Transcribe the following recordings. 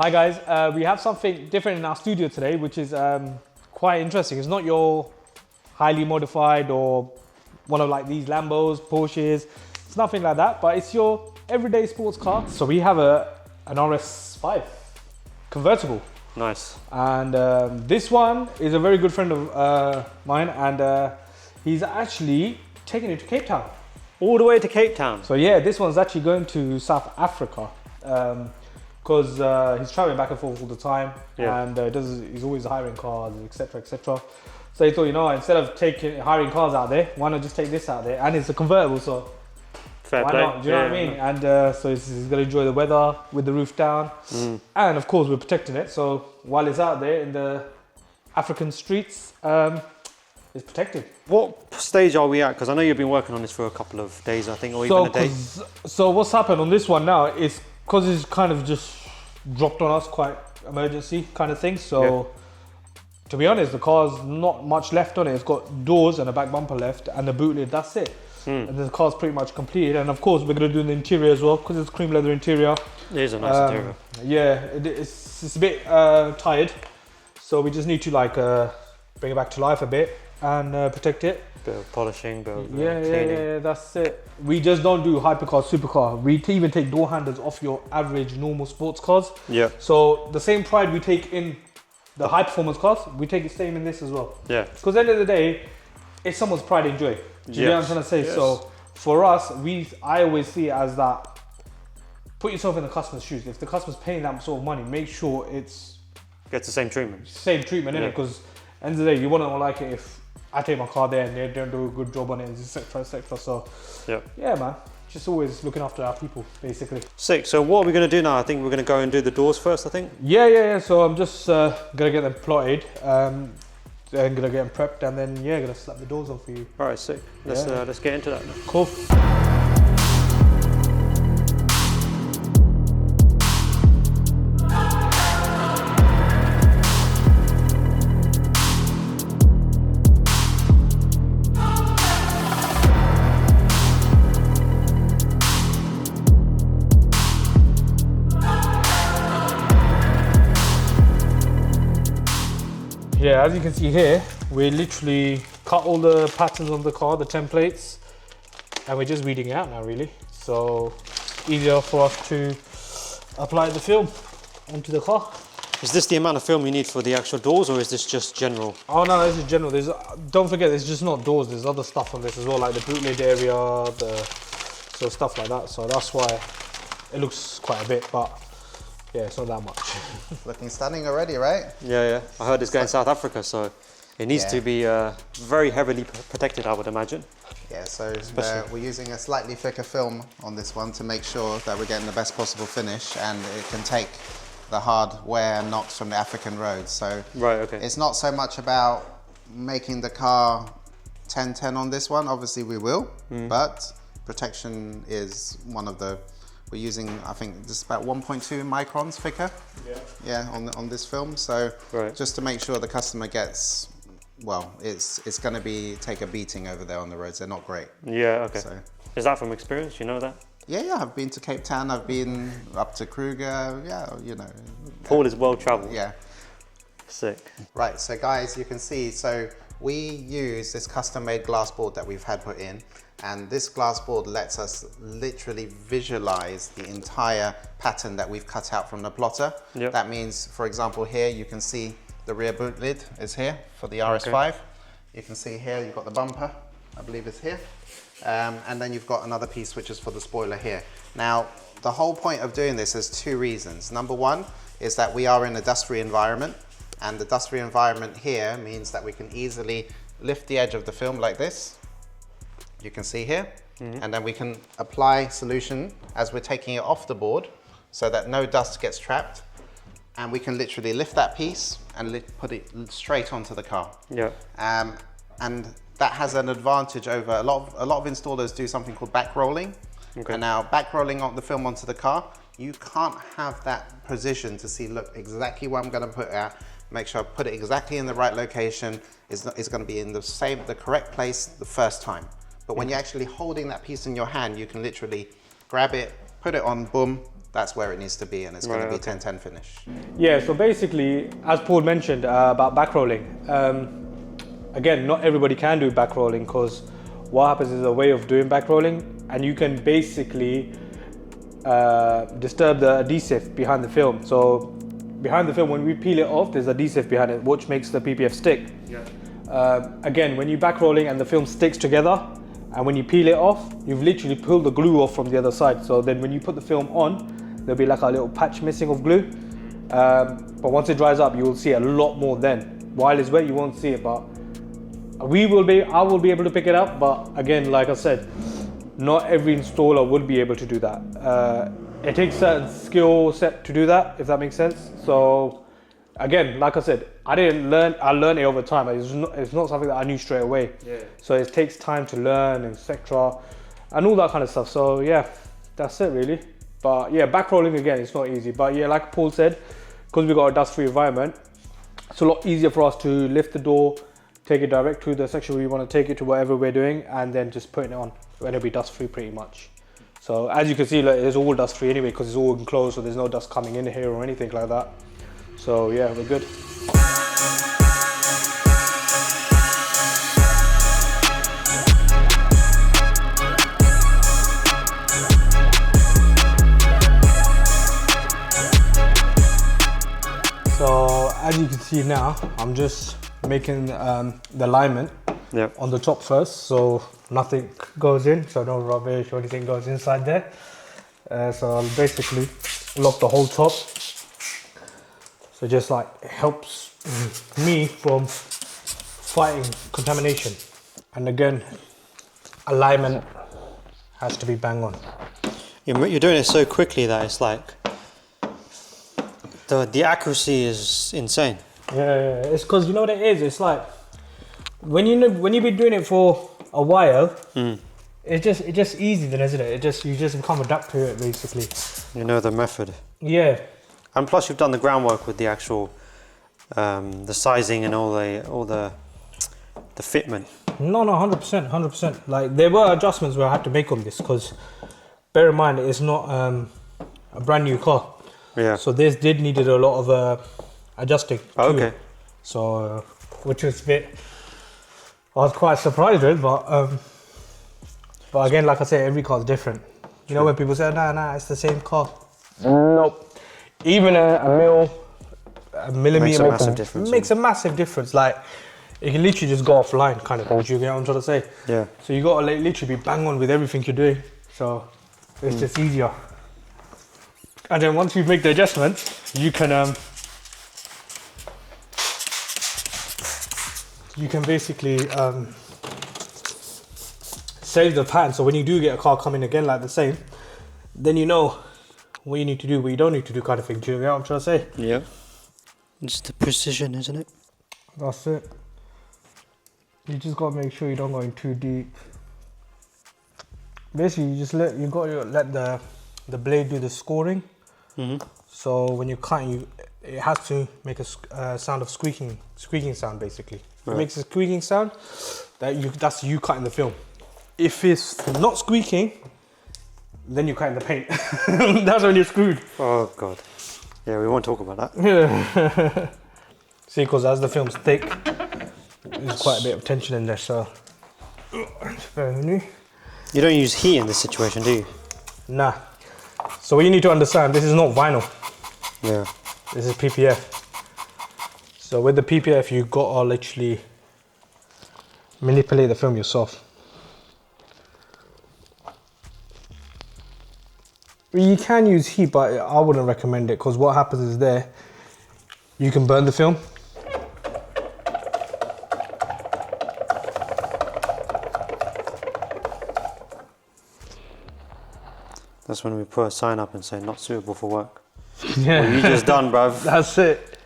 Hi guys, we have something different in our studio today, which is quite interesting. It's not your highly modified or one of like these Lambos, Porsches. It's nothing like that, but it's your everyday sports car. So we have an RS5 Convertible. Nice. And this one is a very good friend of mine, and he's actually taking it to Cape Town. All the way to Cape Town? So yeah, this one's actually going to South Africa. Because he's traveling back and forth all the time, and he's always hiring cars, etc., etc. So he thought, you know, instead of hiring cars out there, why not just take this out there? And it's a convertible, so fair why play. not? Do you know what I mean? And so he's going to enjoy the weather with the roof down, and of course we're protecting it. So while it's out there in the African streets, it's protected. What stage are we at? Because I know you've been working on this for a couple of days, I think, or even a day. So what's happened on this one now is, because it's kind of just dropped on us, quite emergency kind of thing. So to be honest, the car's not much left on it. It's got doors and a back bumper left and the boot lid, that's it. And the car's pretty much completed. And of course we're going to do the interior as well, because it's cream leather interior. It is a nice interior. Yeah, it's a bit tired. So we just need to like bring it back to life a bit and protect it. Bit of polishing, bit of cleaning. Yeah, that's it. We just don't do hypercar, supercar. We even take door handles off your average normal sports cars. Yeah. So the same pride we take in the high performance cars, we take the same in this as well. Yeah. Because at the end of the day, it's someone's pride and joy. Do you know what I'm trying to say? Yes. So for us, I always see it as that, put yourself in the customer's shoes. If the customer's paying that sort of money, make sure it's gets the same treatment. Same treatment, innit? Because at the end of the day, you wouldn't like it if I take my car there and they don't do a good job on it, etc., etc. So yeah, man, just always looking after our people, basically. Sick. So what are we going to do now? I think we're going to go and do the doors first, I think. Yeah. So I'm just gonna get them plotted, and gonna get them prepped, and then gonna slap the doors on for you. All right, sick. Let's get into that now. Cool. Yeah, as you can see here, we literally cut all the patterns on the car, the templates, and we're just reading it out now, really. So easier for us to apply the film onto the car. Is this the amount of film you need for the actual doors, or is this just general? Oh no, this is general. Don't forget, there's just not doors. There's other stuff on this as well, like the boot lid area, so stuff like that. So that's why it looks quite a bit, but yeah, it's not that much. Looking stunning already, right? Yeah. I heard it's going to South Africa, so it needs to be very heavily protected, I would imagine. Yeah, so we're using a slightly thicker film on this one to make sure that we're getting the best possible finish, and it can take the hard wear and knocks from the African roads. So it's not so much about making the car 10-10 on this one. Obviously we will, but protection is one of the... We're using, I think, just about 1.2 microns thicker. Yeah, on this film. So just to make sure the customer gets, well, it's going to take a beating over there on the roads. They're not great. Yeah, okay. So, is that from experience? You know that? Yeah. I've been to Cape Town. I've been up to Kruger. Yeah, you know. Paul is well traveled. Yeah. Sick. Right. So guys, you can see. So we use this custom-made glass board that we've had put in. And this glass board lets us literally visualize the entire pattern that we've cut out from the plotter. That means, for example, here you can see the rear boot lid is here for the RS5. You can see here you've got the bumper, I believe it's here. And then you've got another piece which is for the spoiler here. Now, the whole point of doing this is two reasons. Number one is that we are in a dust-free environment, and the dust-free environment here means that we can easily lift the edge of the film like this. You can see here, and then we can apply solution as we're taking it off the board so that no dust gets trapped, and we can literally lift that piece and put it straight onto the car. And that has an advantage over a lot of installers do something called back rolling. And now back rolling on the film onto the car, you can't have that position to see, look, exactly where I'm going to put it at, make sure I put it exactly in the right location, it's going to be in the correct place the first time. But when you're actually holding that piece in your hand, you can literally grab it, put it on, boom, that's where it needs to be, and it's going to be 10-10 finish. Yeah, so basically, as Paul mentioned about back rolling, again, not everybody can do back rolling, because what happens is a way of doing back rolling, and you can basically disturb the adhesive behind the film. So behind the film, when we peel it off, there's adhesive behind it, which makes the PPF stick. Again, when you back rolling and the film sticks together, and when you peel it off, you've literally pulled the glue off from the other side. So then when you put the film on, there'll be like a little patch missing of glue. But once it dries up, you will see a lot more then. While it's wet, you won't see it, but I will be able to pick it up. But again, like I said, not every installer would be able to do that. It takes certain skill set to do that, if that makes sense. So again, like I said, I learned it over time. It's not something that I knew straight away. So it takes time to learn, etc. and all that kind of stuff. So yeah, that's it really. But yeah, back rolling again, it's not easy. But yeah, like Paul said, because we've got a dust-free environment, it's a lot easier for us to lift the door, take it direct to the section we want to take it to whatever we're doing, and then just putting it on, and it'll be dust-free pretty much. So as you can see, like, it's all dust-free anyway, because it's all enclosed, so there's no dust coming in here or anything like that. So yeah, we're good. So as you can see now, I'm just making the alignment on the top first, so nothing goes in, so no rubbish or anything goes inside there. So I'll basically lock the whole top. So just like it helps me from fighting contamination. And again, alignment has to be bang on. You're doing it so quickly that it's like the accuracy is insane. Yeah, it's because you know what it is. It's like when you've been doing it for a while, it's just easy then, isn't it? You just become adapt to it basically. You know the method. Yeah. And plus, you've done the groundwork with the actual, the sizing and all the fitment. No, 100%. Like there were adjustments where I had to make on this, because bear in mind it's not a brand new car. Yeah. So this needed a lot of adjusting. Okay. So which was a bit, I was quite surprised with, but again, like I said, every car is different. You know when people say, nah, it's the same car. Nope. Even a millimeter makes a massive difference. Like it can literally just go offline, kind of. Do you get what I'm trying to say? Yeah. So you got to literally be bang on with everything you're doing. So it's just easier. And then once you make the adjustments, you can basically save the pattern. So when you do get a car coming again like the same, then you know what you need to do, what you don't need to do, kind of thing. Do you get what I'm trying to say? Yeah. It's the precision, isn't it? That's it. You just got to make sure you don't go in too deep. Basically, you got to let the blade do the scoring. So when you're cutting, it has to make a sound of squeaking sound basically. If it makes a squeaking sound, that's you cutting the film. If it's not squeaking, then you're cutting the paint. That's when you're screwed. Oh God. Yeah, we won't talk about that. Yeah. See, because as the film's thick, there's quite a bit of tension in there, so. You don't use heat in this situation, do you? Nah. So what you need to understand, this is not vinyl. Yeah. This is PPF. So with the PPF, you got to literally manipulate the film yourself. You can use heat, but I wouldn't recommend it, because what happens is you can burn the film. That's when we put a sign up and say not suitable for work. Yeah. Well, you just done, bruv. That's it.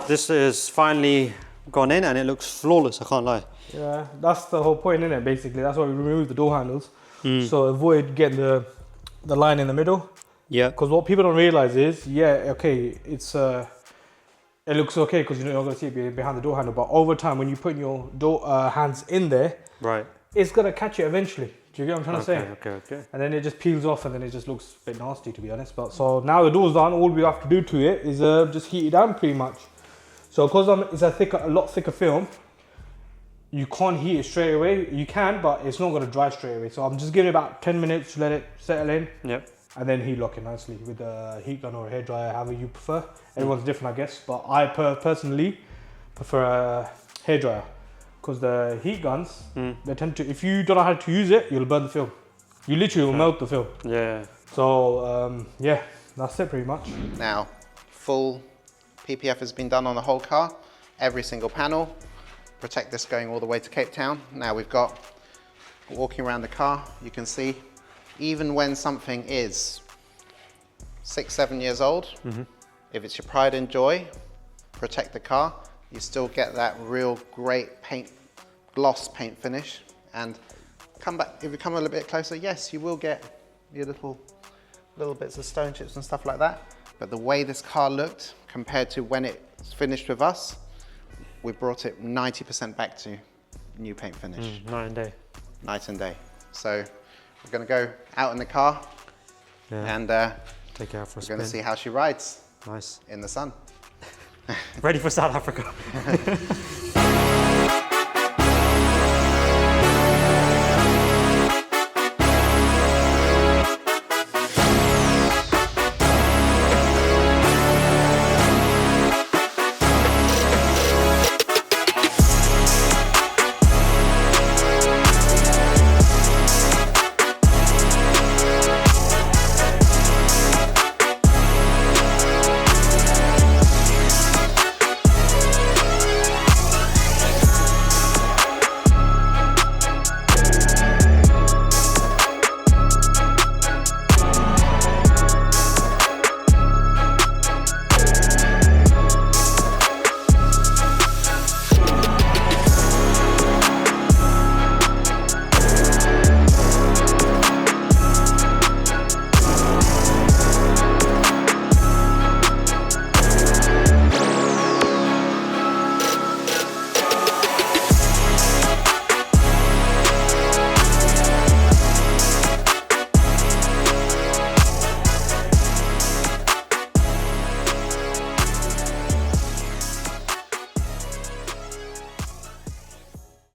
This has finally gone in and it looks flawless, I can't lie. Yeah, that's the whole point, isn't it? Basically, that's why we removed the door handles. So avoid getting the line in the middle. Yeah. Because what people don't realize is, okay, it looks okay because you're not going to see it behind the door handle. But over time, when you put your door hands in there, right, it's going to catch it eventually. Do you get what I'm trying to say? Okay. And then it just peels off and then it just looks a bit nasty, to be honest. But so now the door's done, all we have to do to it is just heat it down pretty much. So because it's a lot thicker film, you can't heat it straight away. You can, but it's not going to dry straight away. So I'm just giving it about 10 minutes to let it settle in. Yep. And then heat lock it nicely with a heat gun or a hairdryer, however you prefer. Everyone's different, I guess. But I personally prefer a hairdryer. Because the heat guns, they tend to, if you don't know how to use it, you'll burn the film. You literally will melt the film. Yeah. So, yeah, that's it pretty much. Now, full PPF has been done on the whole car, every single panel. Protect this going all the way to Cape Town. Now we've got, walking around the car, you can see, even when something is 6, 7 years old, if it's your pride and joy, protect the car. You still get that real great gloss paint finish. And come back, if you come a little bit closer, yes, you will get your little bits of stone chips and stuff like that. But the way this car looked compared to when it's finished with us, we brought it 90% back to new paint finish. Night and day. Night and day. So we're gonna go out in the car and take her out for a we're spin. gonna see how she rides Nice. in the sun. Ready for South Africa.